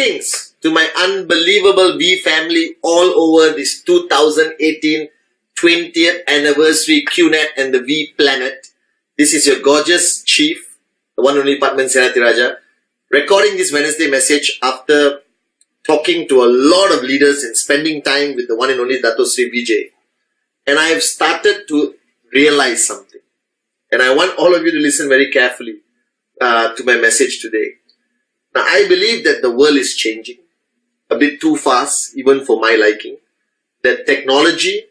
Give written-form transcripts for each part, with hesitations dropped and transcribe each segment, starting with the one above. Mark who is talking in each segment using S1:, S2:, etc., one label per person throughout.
S1: Greetings to my unbelievable V family all over this 2018 20th anniversary QNet and the V planet. This is your gorgeous chief, the one and only Padman Senathiraja, recording this Wednesday message after talking to a lot of leaders and spending time with the one and only Dato Sri Vijay. And I have started to realize something. And I want all of you to listen very carefully to my message today. Now, I believe that the world is changing a bit too fast, even for my liking. That technology,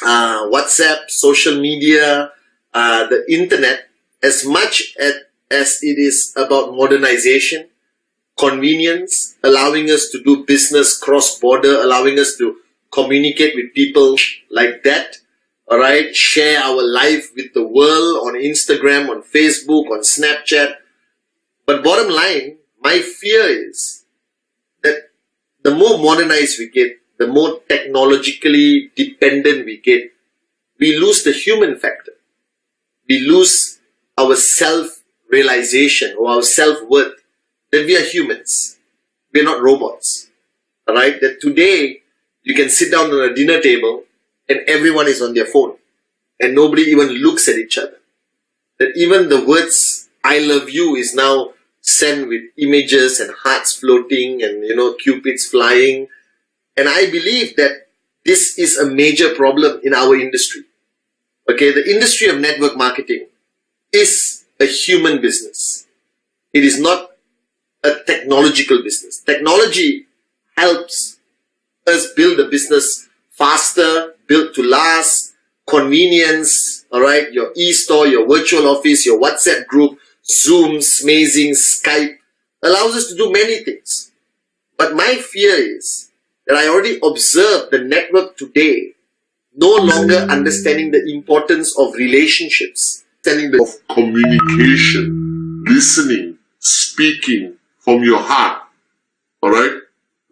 S1: WhatsApp, social media, the internet, as much as it is about modernization, convenience, allowing us to do business cross-border, allowing us to communicate with people like that, alright, share our life with the world on Instagram, on Facebook, on Snapchat. But bottom line, my fear is that the more modernized we get, the more technologically dependent we get, we lose the human factor. We lose our self-realization or our self-worth that we are humans. We are not robots. Alright? That today you can sit down on a dinner table and everyone is on their phone and nobody even looks at each other. That even the words I love you is now sent with images and hearts floating and cupids flying. And I believe that this is a major problem in our industry. Okay, the industry of network marketing is a human business. It is not a technological business. Technology helps us build a business faster, built to last, convenience, alright, your e-store, your virtual office, your WhatsApp group, Zoom, Smazing, Skype, allows us to do many things. But my fear is that I already observed the network today no longer understanding the importance of relationships, of communication, listening, speaking from your heart. Alright?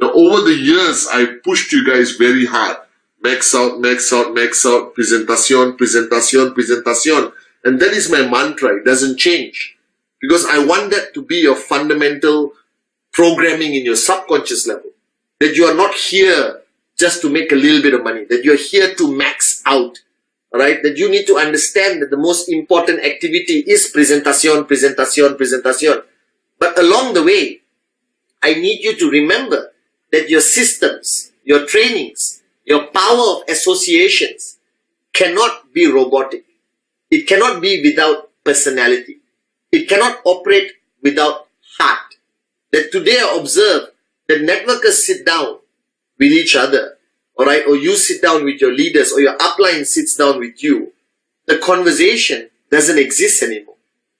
S1: Now over the years, I pushed you guys very hard. Max out, max out, max out, presentation, presentation, presentation. And that is my mantra. It doesn't change. Because I want that to be your fundamental programming in your subconscious level. That you are not here just to make a little bit of money. That you are here to max out. Alright? That you need to understand that the most important activity is presentation, presentation, presentation. But along the way, I need you to remember that your systems, your trainings, your power of associations cannot be robotic. It cannot be without personality. It cannot operate without heart. That today I observe that networkers sit down with each other, alright, or you sit down with your leaders, or your upline sits down with you. The conversation doesn't exist anymore.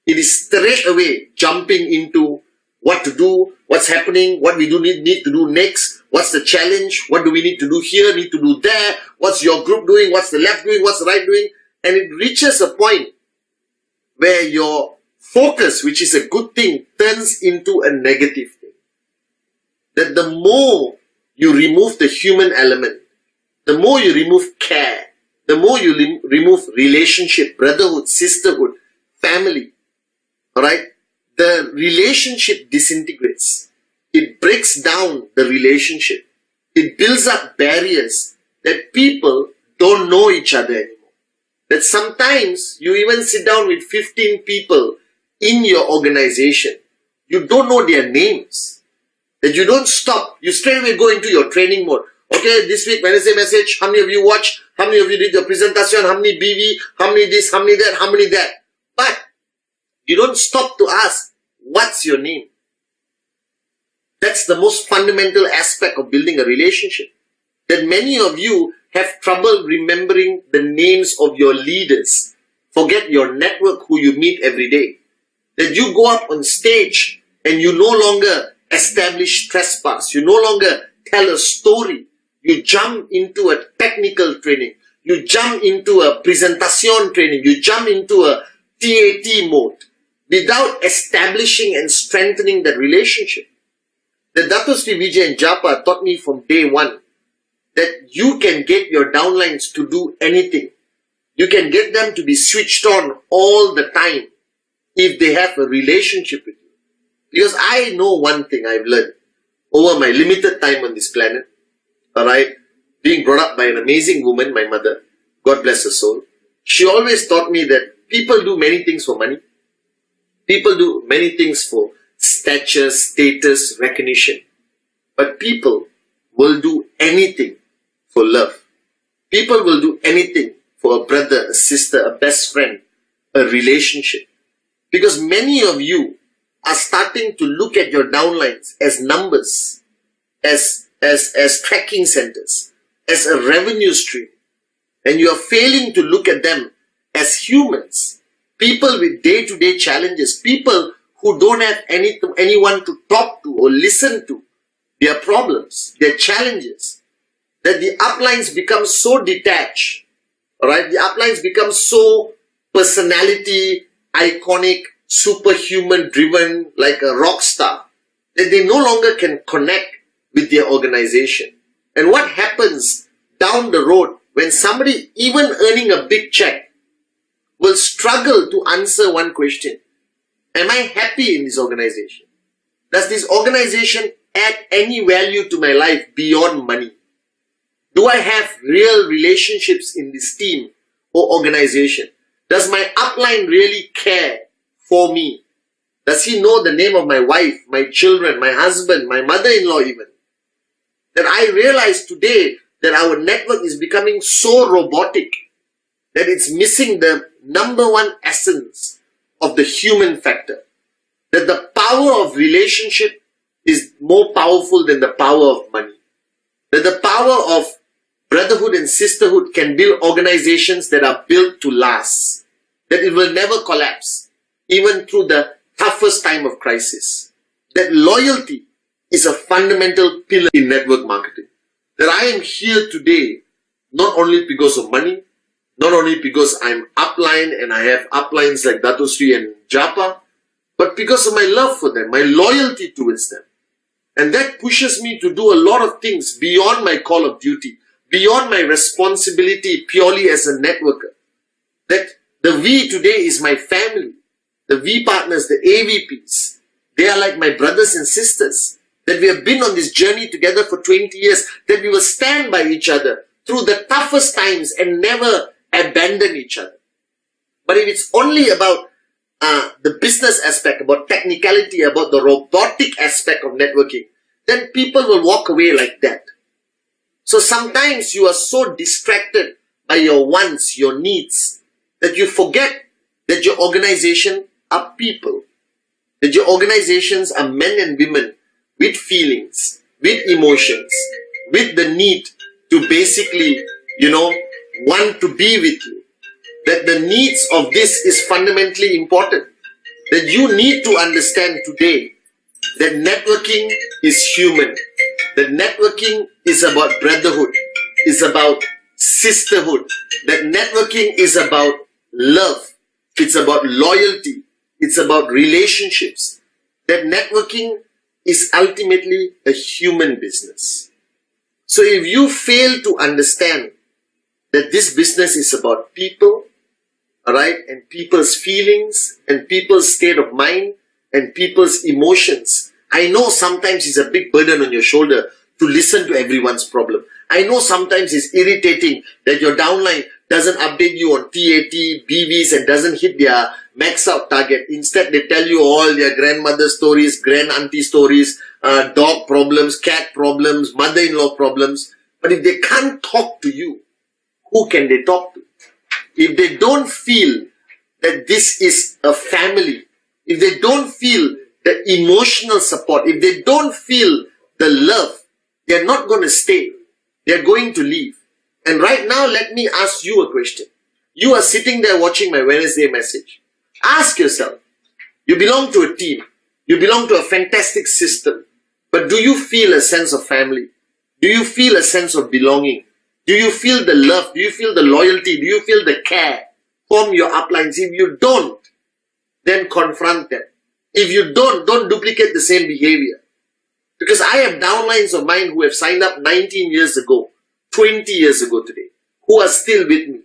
S1: It is straight away jumping into what to do, what's happening, what we need to do next, what's the challenge, what do we need to do here, need to do there, what's your group doing, what's the left doing, what's the right doing, and it reaches a point where your focus, which is a good thing, turns into a negative thing. That the more you remove the human element, the more you remove care, the more you remove relationship, brotherhood, sisterhood, family, alright, the relationship disintegrates. It breaks down the relationship. It builds up barriers that people don't know each other anymore. That sometimes you even sit down with 15 people in your organization. You don't know their names. That you don't stop. You straight away go into your training mode. Okay, this week, Wednesday message, how many of you watched? How many of you did your presentation? How many BV? How many this? How many that? How many that? But you don't stop to ask, what's your name? That's the most fundamental aspect of building a relationship. That many of you have trouble remembering the names of your leaders. Forget your network who you meet every day. That you go up on stage and you no longer establish trespass. You no longer tell a story. You jump into a technical training. You jump into a presentation training. You jump into a TAT mode without establishing and strengthening that relationship. The Dato Sri Vijay and Japa taught me from day one that you can get your downlines to do anything. You can get them to be switched on all the time if they have a relationship with you. Because I know one thing I've learned, over my limited time on this planet, alright, being brought up by an amazing woman, my mother, God bless her soul, she always taught me that people do many things for money. People do many things for stature, status, recognition. But people will do anything for love. People will do anything for a brother, a sister, a best friend, a relationship. Because many of you are starting to look at your downlines as numbers, as tracking centers, as a revenue stream. And you are failing to look at them as humans, people with day-to-day challenges, people who don't have anyone to talk to or listen to their problems, their challenges, that the uplines become so detached, alright? The uplines become so personality, iconic, superhuman driven, like a rock star, that they no longer can connect with their organization. And what happens down the road when somebody, even earning a big check, will struggle to answer one question: am I happy in this organization? Does this organization add any value to my life beyond money? Do I have real relationships in this team or organization? Does my upline really care for me? Does he know the name of my wife, my children, my husband, my mother-in-law even? That I realize today that our network is becoming so robotic that it's missing the number one essence of the human factor. That the power of relationship is more powerful than the power of money. That the power of brotherhood and sisterhood can build organizations that are built to last. That it will never collapse, even through the toughest time of crisis. That loyalty is a fundamental pillar in network marketing. That I am here today not only because of money, not only because I'm upline and I have uplines like Dato Sri and Japa, but because of my love for them, my loyalty towards them. And that pushes me to do a lot of things beyond my call of duty, beyond my responsibility purely as a networker. That the V today is my family. The V partners, the AVPs, they are like my brothers and sisters. That we have been on this journey together for 20 years, that we will stand by each other through the toughest times and never abandon each other. But if it's only about the business aspect, about technicality, about the robotic aspect of networking, then people will walk away like that. So sometimes you are so distracted by your wants, your needs, that you forget that your organization are people, that your organizations are men and women with feelings, with emotions, with the need to basically, want to be with you. That the needs of this is fundamentally important. That you need to understand today that networking is human. That networking is about brotherhood, is about sisterhood. That networking is about love. It's about loyalty. It's about relationships. That networking is ultimately a human business. So if you fail to understand that this business is about people, alright, and people's feelings, and people's state of mind, and people's emotions, I know sometimes it's a big burden on your shoulder to listen to everyone's problem. I know sometimes it's irritating that your downline doesn't update you on TAT, BVs, and doesn't hit their max out target. Instead, they tell you all their grandmother stories, grand auntie stories, dog problems, cat problems, mother-in-law problems. But if they can't talk to you, who can they talk to? If they don't feel that this is a family, if they don't feel the emotional support, if they don't feel the love, they're not going to stay. They're going to leave. And right now, let me ask you a question. You are sitting there watching my Wednesday message. Ask yourself, you belong to a team. You belong to a fantastic system. But do you feel a sense of family? Do you feel a sense of belonging? Do you feel the love? Do you feel the loyalty? Do you feel the care from your uplines? If you don't, then confront them. If you don't duplicate the same behavior. Because I have downlines of mine who have signed up 19 years ago, 20 years ago today, who are still with me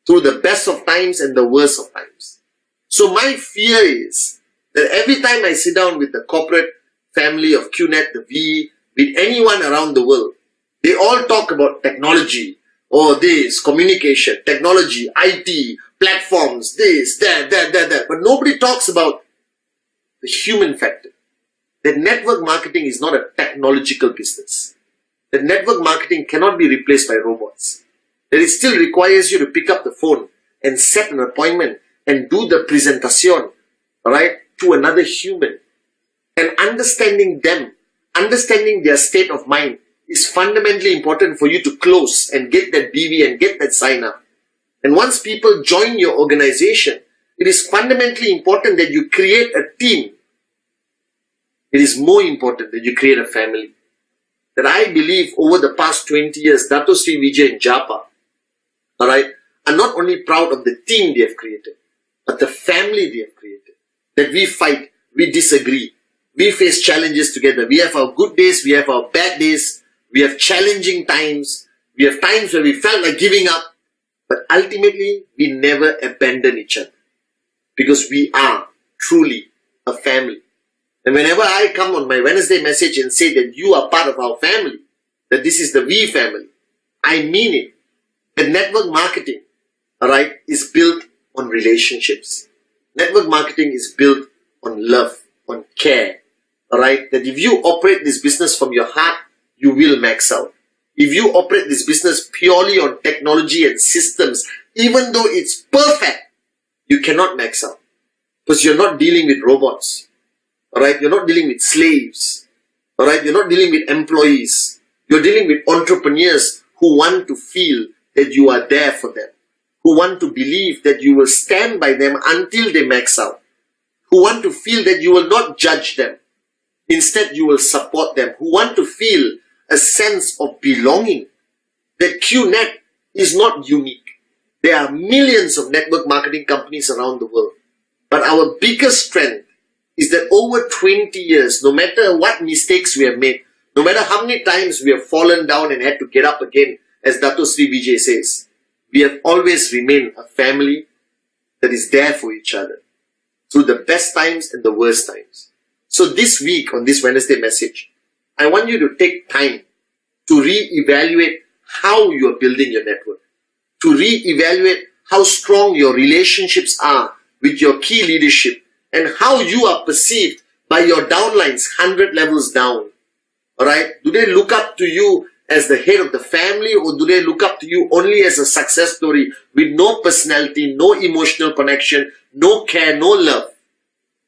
S1: through the best of times and the worst of times. So my fear is that every time I sit down with the corporate family of QNet, the V with anyone around the world, they all talk about technology, or this, communication, technology, IT, platforms, this, that. But nobody talks about the human factor. That network marketing is not a technological business. That network marketing cannot be replaced by robots. That it still requires you to pick up the phone and set an appointment and do the presentation, right, to another human. And understanding them, understanding their state of mind is fundamentally important for you to close and get that BV and get that sign up. And once people join your organization, it is fundamentally important that you create a team. It is more important that you create a family. That I believe over the past 20 years, Dato Sri Vijay and Japa, alright, are not only proud of the team they have created, but the family they have created. That we fight, we disagree, we face challenges together. We have our good days, we have our bad days, we have challenging times, we have times where we felt like giving up, but ultimately we never abandon each other. Because we are truly a family. And whenever I come on my Wednesday message and say that you are part of our family, that this is the V family, I mean it. The network marketing, alright, is built on relationships. Network marketing is built on love, on care, alright. That if you operate this business from your heart, you will max out. If you operate this business purely on technology and systems, even though it's perfect, you cannot max out. Because you're not dealing with robots. Alright, you're not dealing with slaves. Alright, you're not dealing with employees. You're dealing with entrepreneurs who want to feel that you are there for them. Who want to believe that you will stand by them until they max out. Who want to feel that you will not judge them. Instead, you will support them. Who want to feel a sense of belonging. That QNet is not unique. There are millions of network marketing companies around the world. But our biggest strength is that over 20 years, no matter what mistakes we have made, no matter how many times we have fallen down and had to get up again, as Dato Sri Vijay says, we have always remained a family that is there for each other through the best times and the worst times. So this week on this Wednesday message, I want you to take time to re-evaluate how you are building your network, to re-evaluate how strong your relationships are with your key leadership, and how you are perceived by your downlines 100 levels down. Alright? Do they look up to you as the head of the family, or do they look up to you only as a success story with no personality, no emotional connection, no care, no love?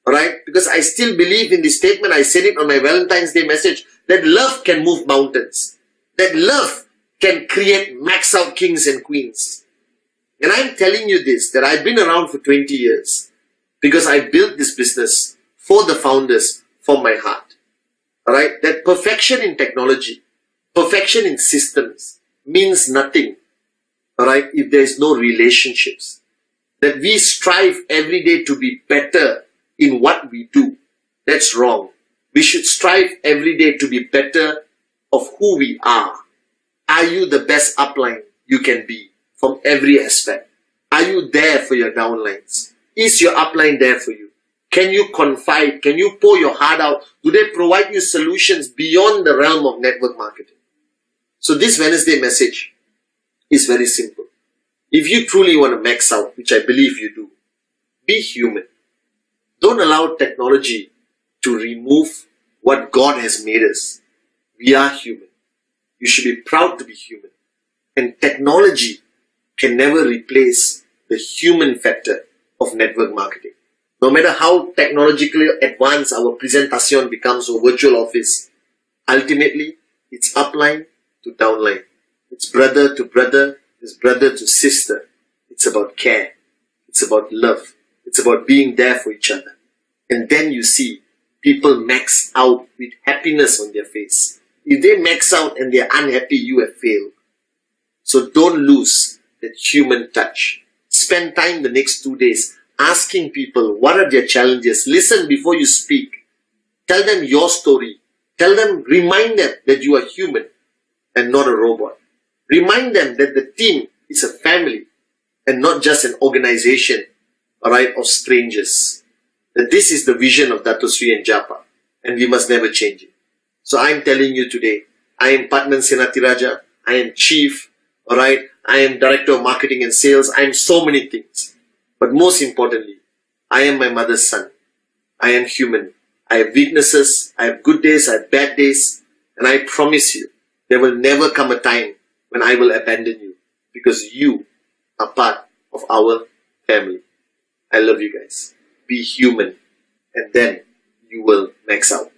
S1: Alright? Because I still believe in this statement, I said it on my Valentine's Day message, that love can move mountains. That love can create max out kings and queens. And I'm telling you this, that I've been around for 20 years. Because I built this business for the founders from my heart. Alright? That perfection in technology, perfection in systems means nothing. Alright? If there is no relationships. That we strive every day to be better in what we do. That's wrong. We should strive every day to be better of who we are. Are you the best upline you can be from every aspect? Are you there for your downlines? Is your upline there for you? Can you confide? Can you pour your heart out? Do they provide you solutions beyond the realm of network marketing? So this Wednesday message is very simple. If you truly want to max out, which I believe you do, be human. Don't allow technology to remove what God has made us. We are human. You should be proud to be human. And technology can never replace the human factor of network marketing. No matter how technologically advanced our presentation becomes or virtual office, ultimately it's upline to downline. It's brother to brother, it's brother to sister. It's about care. It's about love. It's about being there for each other. And then you see people max out with happiness on their face. If they max out and they're unhappy, you have failed. So don't lose that human touch. Spend time the next 2 days asking people what are their challenges. Listen before you speak. Tell them your story. Tell them, remind them that you are human and not a robot. Remind them that the team is a family and not just an organization, alright, of strangers. That this is the vision of Dato Sri and Japa, and we must never change it. So I'm telling you today, I am Padman Senatiraja. I am chief. Alright. I am director of marketing and sales. I am so many things. But most importantly, I am my mother's son. I am human. I have weaknesses. I have good days. I have bad days. And I promise you, there will never come a time when I will abandon you, because you are part of our family. I love you guys. Be human, and then you will max out.